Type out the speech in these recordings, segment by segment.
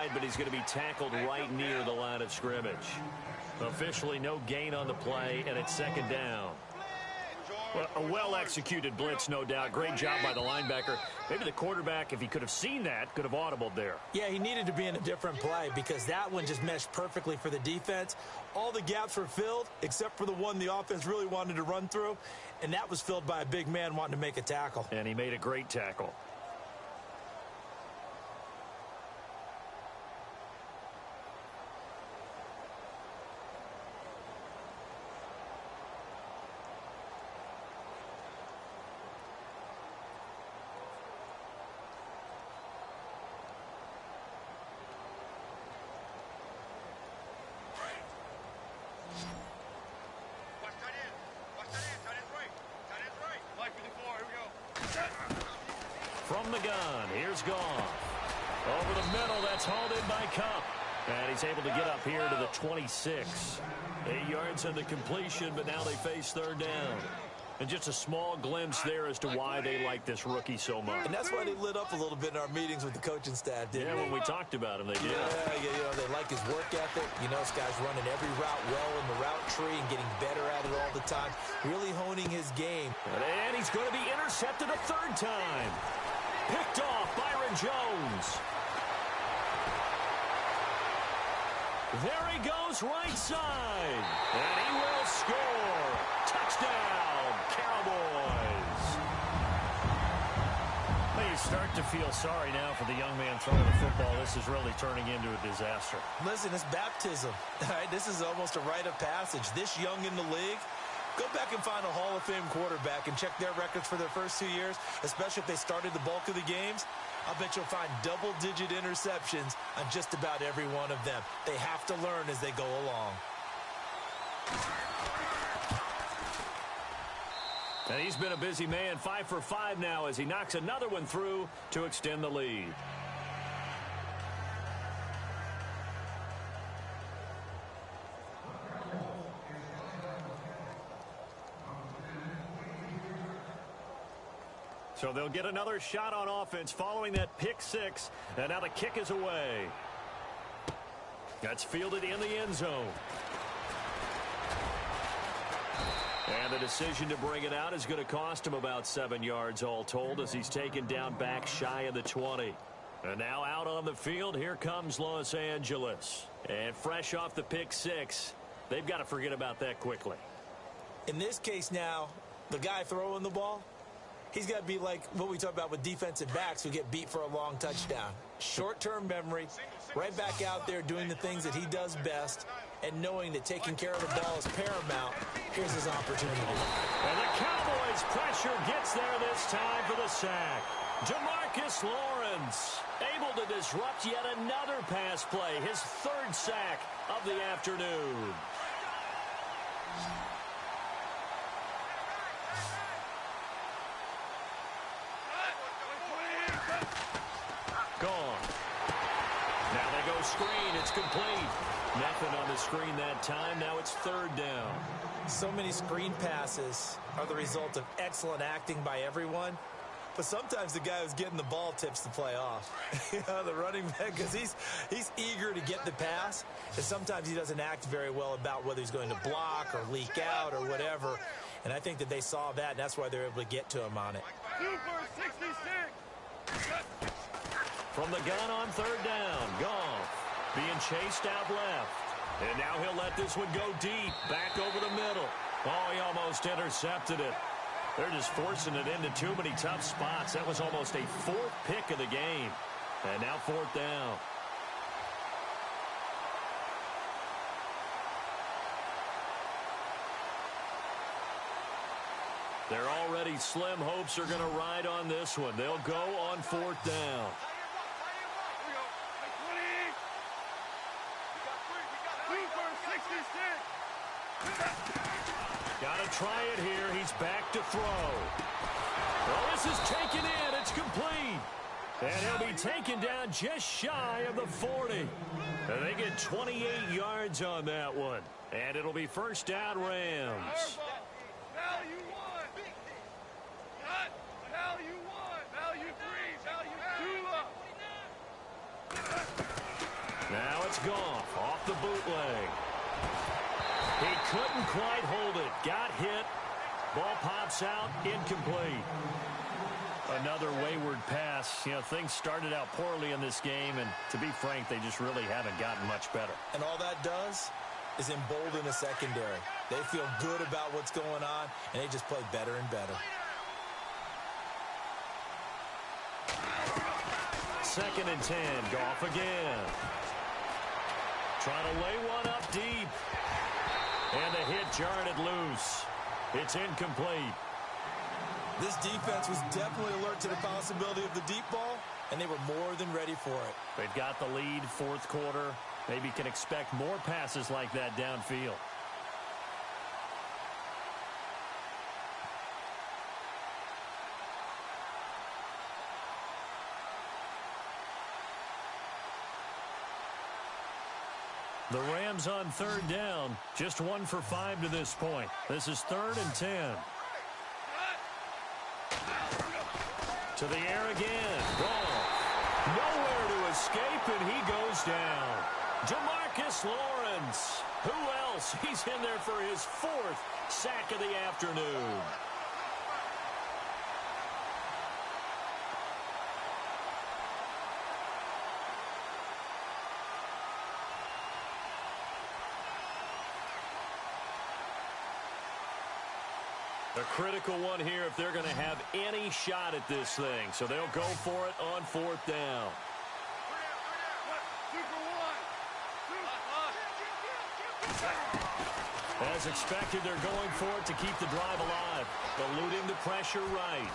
inside, but he's going to be tackled right near the line of scrimmage. Officially no gain on the play, and it's second down. Well, a well-executed blitz, no doubt. Great job by the linebacker. Maybe the quarterback, if he could have seen that, could have audibled there. Yeah, he needed to be in a different play because that one just meshed perfectly for the defense. All the gaps were filled except for the one the offense really wanted to run through, and that was filled by a big man wanting to make a tackle. And he made a great tackle. From the gun, here's Goff. Over the middle, that's hauled in by Cup. And he's able to get up here to the 26. 8 yards on the completion, but now they face third down. And just a small glimpse there as to why they like this rookie so much. And that's why they lit up a little bit in our meetings with the coaching staff, didn't they? Yeah, when we talked about him, they did. Yeah, they like his work ethic. You know, this guy's running every route well in the route tree and getting better at it all the time. Really honing his game. And he's going to be intercepted a third time. Picked off Byron Jones. There he goes right side. And he will score. Touchdown, Cowboys. Well, you start to feel sorry now for the young man throwing the football. This is really turning into a disaster. Listen, it's baptism. All right, this is almost a rite of passage. This young in the league, go back and find a Hall of Fame quarterback and check their records for their first 2 years, especially if they started the bulk of the games. I'll bet you'll find double-digit interceptions on just about every one of them. They have to learn as they go along. And he's been a busy man, 5 for 5 now as he knocks another one through to extend the lead. So they'll get another shot on offense following that pick six. And now the kick is away. That's fielded in the end zone. And the decision to bring it out is going to cost him about 7 yards all told as he's taken down back shy of the 20. And now out on the field, here comes Los Angeles. And fresh off the pick six, they've got to forget about that quickly. In this case now, the guy throwing the ball, he's got to be like what we talk about with defensive backs who get beat for a long touchdown. Short-term memory, right back out there doing the things that he does best, and knowing that taking care of the ball is paramount. Here's his opportunity. And the Cowboys pressure gets there this time for the sack. Demarcus Lawrence able to disrupt yet another pass play, his third sack of the afternoon. Gone. Now they go screen. It's complete. Nothing on the screen that time. Now it's third down. So many screen passes are the result of excellent acting by everyone. But sometimes the guy who's getting the ball tips the play off. You know, the running back, because he's eager to get the pass. And sometimes he doesn't act very well about whether he's going to block or leak out or whatever. And I think that they saw that, and that's why they're able to get to him on it. From the gun on third down, Goff being chased out left. And now he'll let this one go deep, back over the middle. Oh, he almost intercepted it. They're just forcing it into too many tough spots. That was almost a fourth pick of the game. And now fourth down. Their already slim hopes are going to ride on this one. They'll go on fourth down. Got to try it here. He's back to throw. Well, this is taken in. It's complete. And he'll be taken down just shy of the 40. And they get 28 yards on that one. And it'll be first down Rams. Value one. Cut. Value one. Value three. Value two up. It's Goff off the bootleg. He couldn't quite hold it. Got hit. Ball pops out. Incomplete. Another wayward pass. You know, things started out poorly in this game, and to be frank, they just really haven't gotten much better. And all that does is embolden the secondary. They feel good about what's going on, and they just play better and better. 2nd and 10. Goff again. Trying to lay one up deep. And the hit jarred it loose. It's incomplete. This defense was definitely alert to the possibility of the deep ball, and they were more than ready for it. They've got the lead, 4th quarter. Maybe can expect more passes like that downfield. The Rams on 3rd down. Just 1 for 5 to this point. This is 3rd and 10. To the air again. Goff. Nowhere to escape, and he goes down. Jamarcus Lawrence. Who else? He's in there for his 4th sack of the afternoon. A critical one here if they're going to have any shot at this thing. So they'll go for it on 4th down. As expected, they're going for it to keep the drive alive. Eluding the pressure right.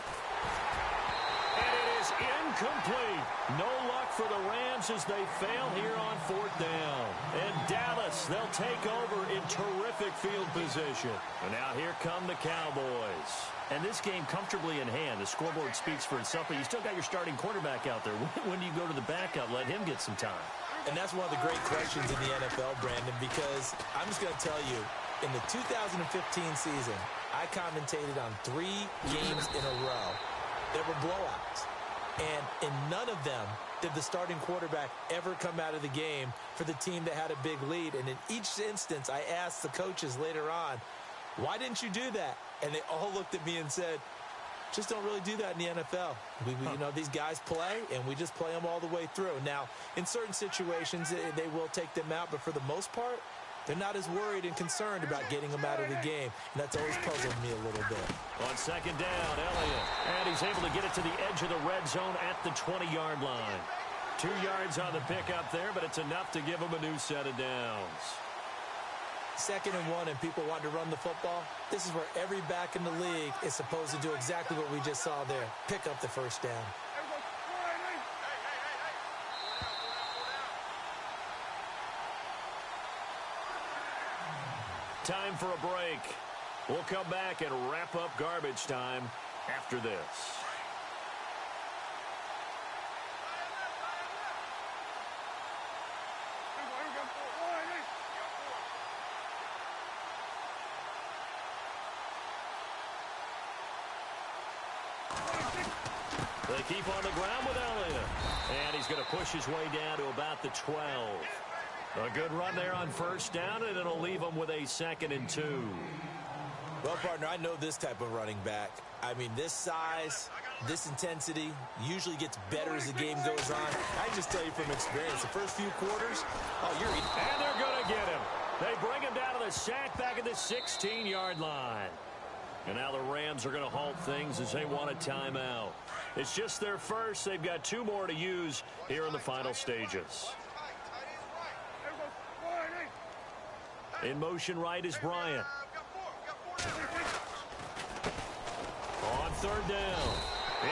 And it is incomplete. No luck for the Rams as they fail here on 4th down. And Dallas, they'll take over in terrific field position. And now here come the Cowboys. And this game comfortably in hand. The scoreboard speaks for itself, but you still got your starting quarterback out there. When do you go to the backup? Let him get some time. And that's one of the great questions in the NFL, Brandon, because I'm just going to tell you, in the 2015 season, I commentated on 3 games in a row that were blowouts. And in none of them did the starting quarterback ever come out of the game for the team that had a big lead. And in each instance, I asked the coaches later on, why didn't you do that? And they all looked at me and said, just don't really do that in the NFL. You know, these guys play, and we just play them all the way through. Now, in certain situations, they will take them out, but for the most part, they're not as worried and concerned about getting them out of the game. And that's always puzzled me a little bit. On 2nd down, Elliott. And he's able to get it to the edge of the red zone at the 20-yard line. 2 yards on the pickup there, but it's enough to give him a new set of downs. 2nd and 1, and people want to run the football. This is where every back in the league is supposed to do exactly what we just saw there. Pick up the 1st down. Time for a break. We'll come back and wrap up garbage time after this. They keep on the ground with Elliott. And he's going to push his way down to about the 12. A good run there on 1st down, and it'll leave him with a 2nd and 2. Well, partner, I know this type of running back. I mean, this size, this intensity usually gets better as the game goes on. I just tell you from experience, the first few quarters, and they're going to get him. They bring him down to the sack back at the 16-yard line. And now the Rams are going to halt things as they want a timeout. It's just their first. They've got 2 more to use here in the final stages. In motion right is Bryant. On 3rd down,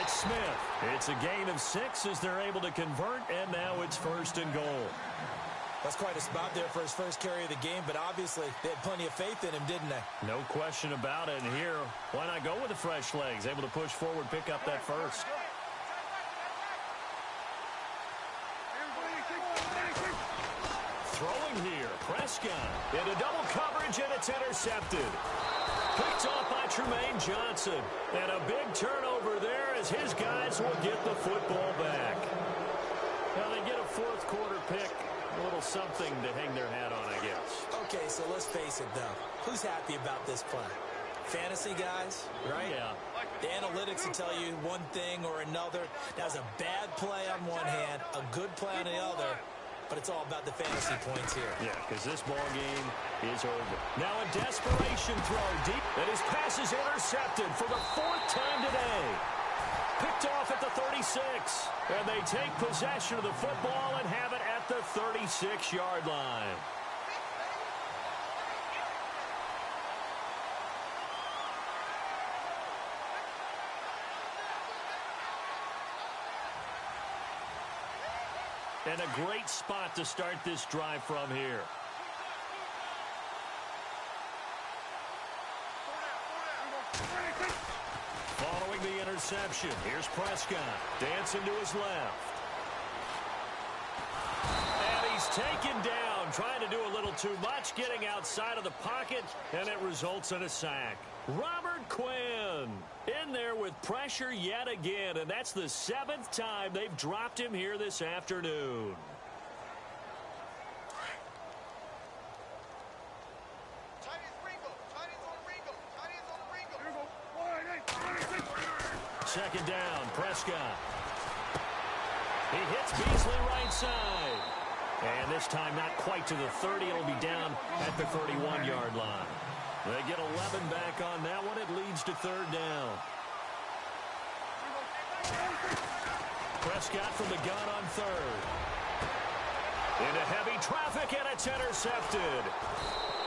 it's Smith. It's a gain of 6 as they're able to convert, and now it's 1st and goal. That's quite a spot there for his first carry of the game, but obviously they had plenty of faith in him, didn't they? No question about it. And here, why not go with the fresh legs? Able to push forward, pick up that 1st. Throwing here, Prescott into double coverage, and it's intercepted. Picked off by Tremaine Johnson. And a big turnover there as his guys will get the football back. Now they get a 4th quarter pick. A little something to hang their hat on, I guess. Okay, so let's face it, though. Who's happy about this play? Fantasy guys, right? Yeah. The analytics will tell you one thing or another. That was a bad play on one hand, a good play on the other, but it's all about the fantasy points here. Yeah, because this ball game is over. Now a desperation throw deep, and his pass is intercepted for the 4th time today. Picked off at the 36, and they take possession of the football and have it at the 36-yard line. And a great spot to start this drive from here. Following the interception, here's Prescott. Dancing to his left. And he's taken down, trying to do a little too much, getting outside of the pocket, and it results in a sack. Robert Quinn in there with pressure yet again, and that's the 7th time they've dropped him here this afternoon. Second down, Prescott. He hits Beasley right side. And this time not quite to the 30. It'll be down at the 31-yard line. They get 11 back on that one. It leads to 3rd down. Prescott from the gun on 3rd. Into heavy traffic, and it's intercepted.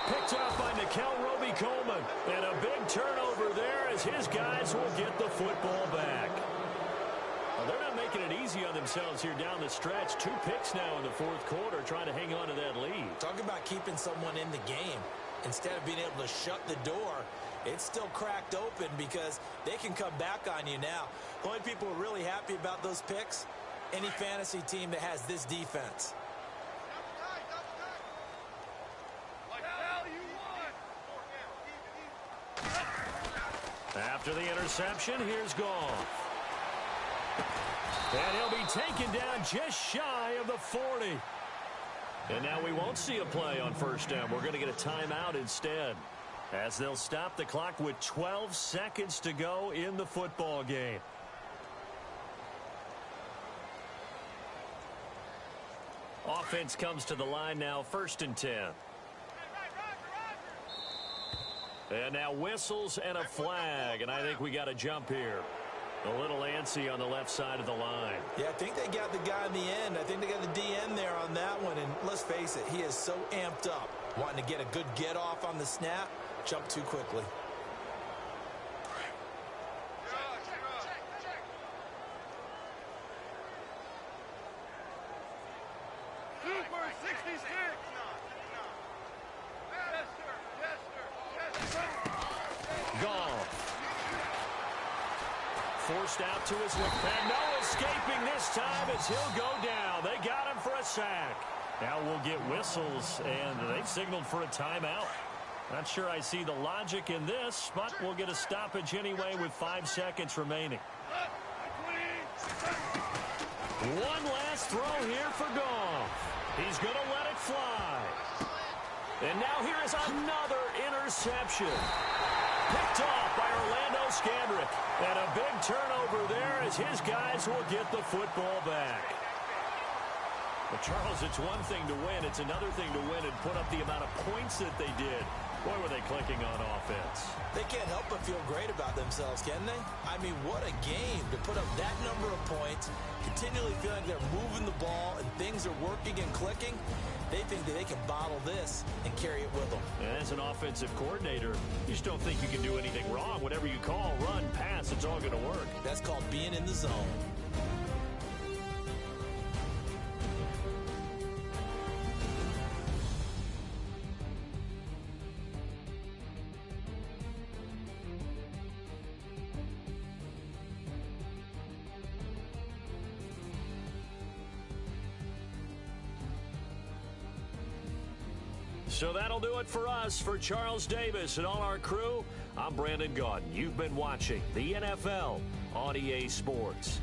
Picked off by Nickel Roby-Coleman. And a big turnover there as his guys will get the football back. Well, they're not making it easy on themselves here down the stretch. 2 picks now in the 4th quarter, trying to hang on to that lead. Talk about keeping someone in the game. Instead of being able to shut the door, it's still cracked open because they can come back on you now. The only people who are really happy about those picks, any fantasy team that has this defense. After the interception, here's Goff. And he'll be taken down just shy of the 40. And now we won't see a play on 1st down. We're going to get a timeout instead, as they'll stop the clock with 12 seconds to go in the football game. Offense comes to the line now, 1st and 10. And now whistles and a flag, and I think we got a jump here. A little antsy on the left side of the line. Yeah, I think they got the guy in the end. I think they got the DN there on that one, and let's face it, he is so amped up, wanting to get a good get off on the snap, jump too quickly. Forced out to his left, and no escaping this time as he'll go down. They got him for a sack. Now we'll get whistles, and they've signaled for a timeout. Not sure I see the logic in this, but we'll get a stoppage anyway with 5 seconds remaining. One last throw here for Goff. He's going to let it fly. And now here is another interception. Picked off by Orlando Scandrick. And a big turnover there as his guys will get the football back. Well, Charles, it's one thing to win. It's another thing to win and put up the amount of points that they did. Boy, were they clicking on offense. They can't help but feel great about themselves, can they? I mean, what a game to put up that number of points, continually feeling like they're moving the ball and things are working and clicking. They think that they can bottle this and carry it with them. And as an offensive coordinator, you just don't think you can do anything wrong. Whatever you call, run, pass, it's all going to work. That's called being in the zone. So that'll do it for us. For Charles Davis and all our crew, I'm Brandon Gaudin. You've been watching the NFL on EA Sports.